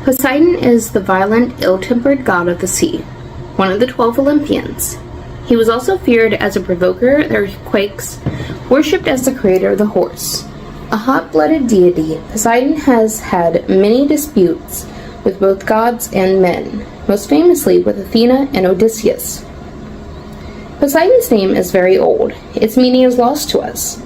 Poseidon is the violent, ill-tempered god of the sea, one of the 12 Olympians. He was also feared as a provoker of earthquakes, worshipped as the creator of the horse. A hot-blooded deity, Poseidon has had many disputes with both gods and men, most famously with Athena and Odysseus. Poseidon's name is very old. Its meaning is lost to us.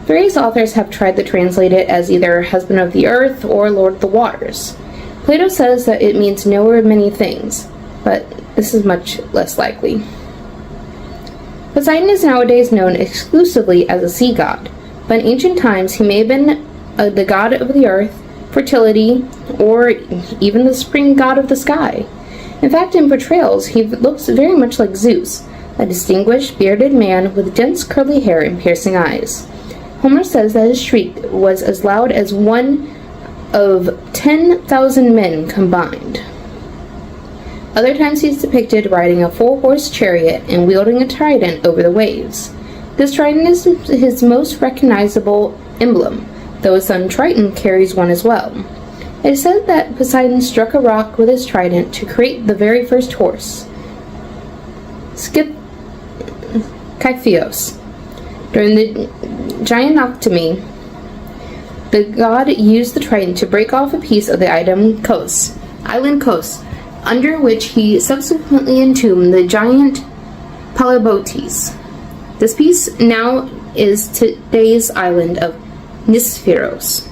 Various authors have tried to translate it as either husband of the earth or lord of the waters. Plato says that it means knower of many things, but this is much less likely. Poseidon is nowadays known exclusively as a sea god, but in ancient times he may have been the god of the earth, fertility, or even the supreme god of the sky. In fact, in portrayals, he looks very much like Zeus, a distinguished, bearded man with dense curly hair and piercing eyes. Homer says that his shriek was as loud as one of 10,000 men combined. Other times he's depicted riding a four-horse chariot and wielding a trident over the waves. This trident is his most recognizable emblem, though his son Triton carries one as well. It is said that Poseidon struck a rock with his trident to create the very first horse, Scythios. During the Geignoctomy, the god used the trident to break off a piece of the island Kos, under which he subsequently entombed the giant Polybotes. This piece now is today's island of Nisperos.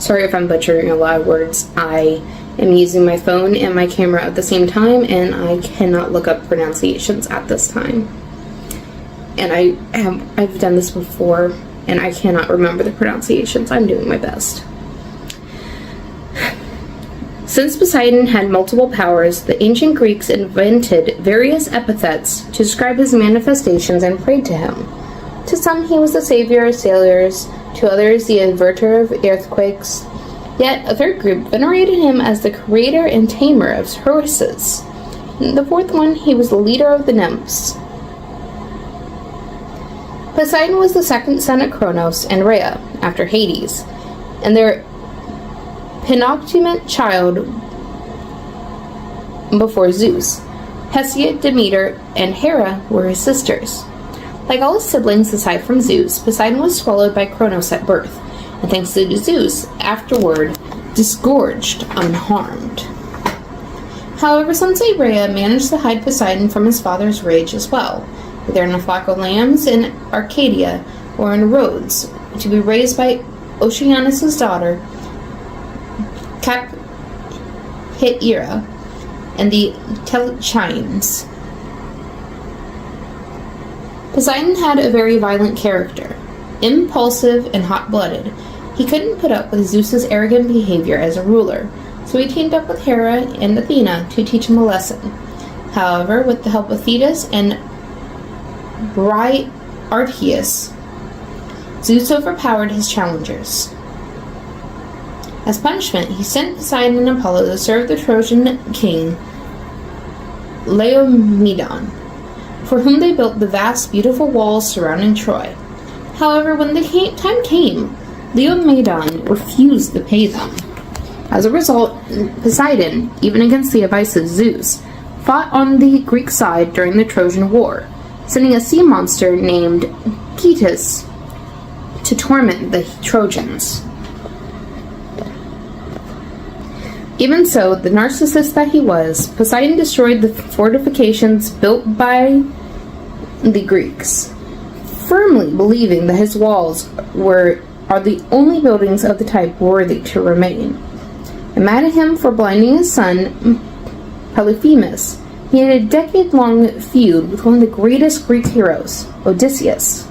Sorry if I'm butchering a lot of words. I am using my phone and my camera at the same time, and I cannot look up pronunciations at this time. And I've done this before, and I cannot remember the pronunciations. I'm doing my best. Since Poseidon had multiple powers, the ancient Greeks invented various epithets to describe his manifestations and prayed to him. To some, he was the savior of sailors, to others, the averter of earthquakes. Yet a third group venerated him as the creator and tamer of horses. In the fourth one, he was the leader of the nymphs. Poseidon was the second son of Kronos and Rhea, after Hades, and their penultimate child before Zeus. Hesiod, Demeter, and Hera were his sisters. Like all his siblings aside from Zeus, Poseidon was swallowed by Kronos at birth, and thanks to Zeus, afterward disgorged unharmed. However, some say Rhea managed to hide Poseidon from his father's rage as well, either in a flock of lambs in Arcadia or in Rhodes, to be raised by Oceanus' daughter, Capheira, and the Telchians. Poseidon had a very violent character, impulsive and hot-blooded. He couldn't put up with Zeus's arrogant behavior as a ruler, so he teamed up with Hera and Athena to teach him a lesson. However, with the help of Thetis and Arteus, Zeus overpowered his challengers. As punishment, he sent Poseidon and Apollo to serve the Trojan king Laomedon, for whom they built the vast, beautiful walls surrounding Troy. However, when the time came, Laomedon refused to pay them. As a result, Poseidon, even against the advice of Zeus, fought on the Greek side during the Trojan War, sending a sea monster named Cetus to torment the Trojans. Even so, the narcissist that he was, Poseidon destroyed the fortifications built by the Greeks, firmly believing that his walls are the only buildings of the type worthy to remain. And mad at him for blinding his son, Polyphemus, he had a decade-long feud with one of the greatest Greek heroes, Odysseus.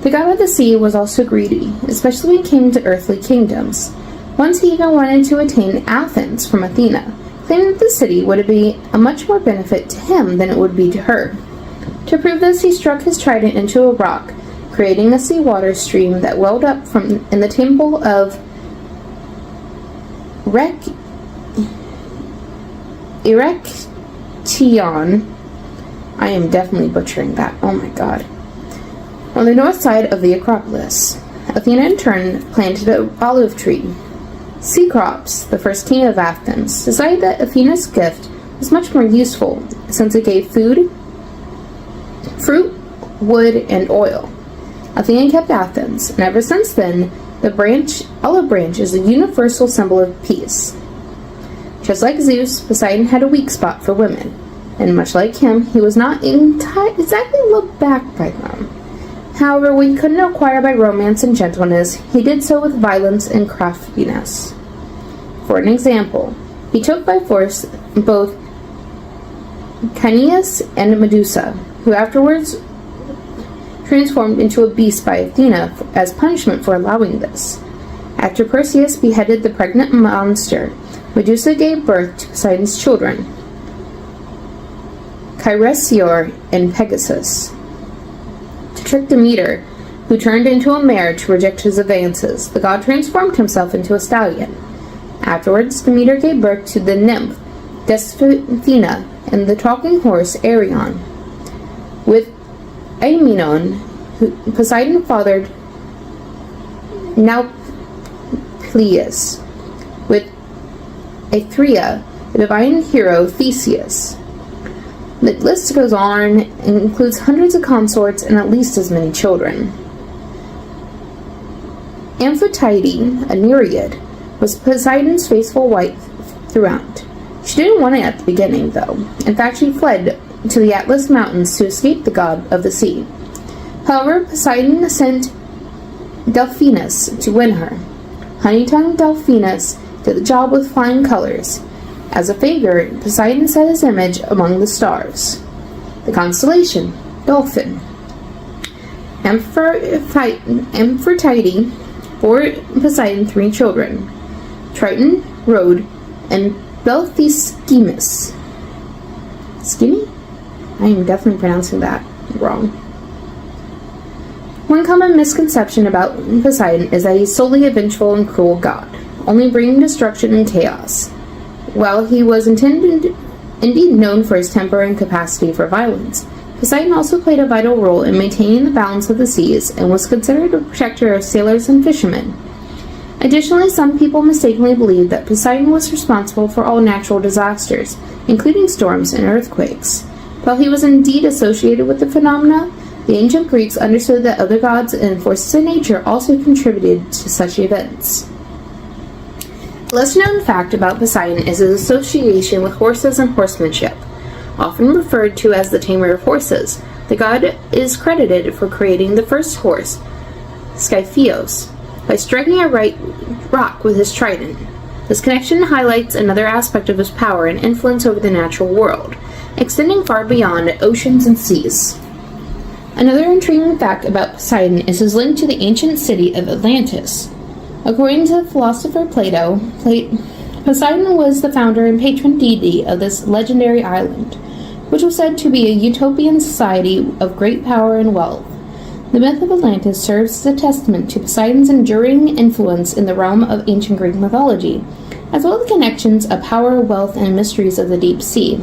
The god of the sea was also greedy, especially when it came to earthly kingdoms. Once he even wanted to attain Athens from Athena, claiming that the city would be a much more benefit to him than it would be to her. To prove this, he struck his trident into a rock, creating a seawater stream that welled up in the temple of Erection. I am definitely butchering that. Oh my god. On the north side of the Acropolis, Athena in turn planted an olive tree, Cecrops, the first king of Athens, decided that Athena's gift was much more useful since it gave food, fruit, wood, and oil. Athena kept Athens, and ever since then, the olive branch is a universal symbol of peace. Just like Zeus, Poseidon had a weak spot for women, and much like him, he was not exactly looked back by them. However, what he couldn't acquire by romance and gentleness, he did so with violence and craftiness. For an example, he took by force both Caeneus and Medusa, who afterwards transformed into a beast by Athena as punishment for allowing this. After Perseus beheaded the pregnant monster, Medusa gave birth to Poseidon's children, Chrysaor and Pegasus. To trick Demeter, who turned into a mare to reject his advances, the god transformed himself into a stallion. Afterwards, Demeter gave birth to the nymph Despothina and the talking horse Arion. With Aemon, Poseidon fathered Nauplius. With Aethria, the divine hero Theseus. The list goes on and includes hundreds of consorts and at least as many children. Amphitrite, a Nereid, was Poseidon's faithful wife throughout. She didn't want it at the beginning, though. In fact, she fled to the Atlas Mountains to escape the god of the sea. However, Poseidon sent Delphinus to win her. Honey-tongued Delphinus did the job with flying colors. As a favor, Poseidon set his image among the stars. The constellation, Dolphin. Amphitrite bore Poseidon 3 children, Triton, Rhode, and Beltheschemus. Skinny? I am definitely pronouncing that wrong. One common misconception about Poseidon is that he's solely a vengeful and cruel god, only bringing destruction and chaos. While he was indeed known for his temper and capacity for violence, Poseidon also played a vital role in maintaining the balance of the seas and was considered a protector of sailors and fishermen. Additionally, some people mistakenly believe that Poseidon was responsible for all natural disasters, including storms and earthquakes. While he was indeed associated with the phenomena, the ancient Greeks understood that other gods and forces in nature also contributed to such events. A lesser-known fact about Poseidon is his association with horses and horsemanship. Often referred to as the tamer of horses, the god is credited for creating the first horse, Scyphios, by striking a rock with his trident. This connection highlights another aspect of his power and influence over the natural world, extending far beyond oceans and seas. Another intriguing fact about Poseidon is his link to the ancient city of Atlantis. According to the philosopher Plato, Poseidon was the founder and patron deity of this legendary island, which was said to be a utopian society of great power and wealth. The myth of Atlantis serves as a testament to Poseidon's enduring influence in the realm of ancient Greek mythology, as well as the connections of power, wealth, and mysteries of the deep sea.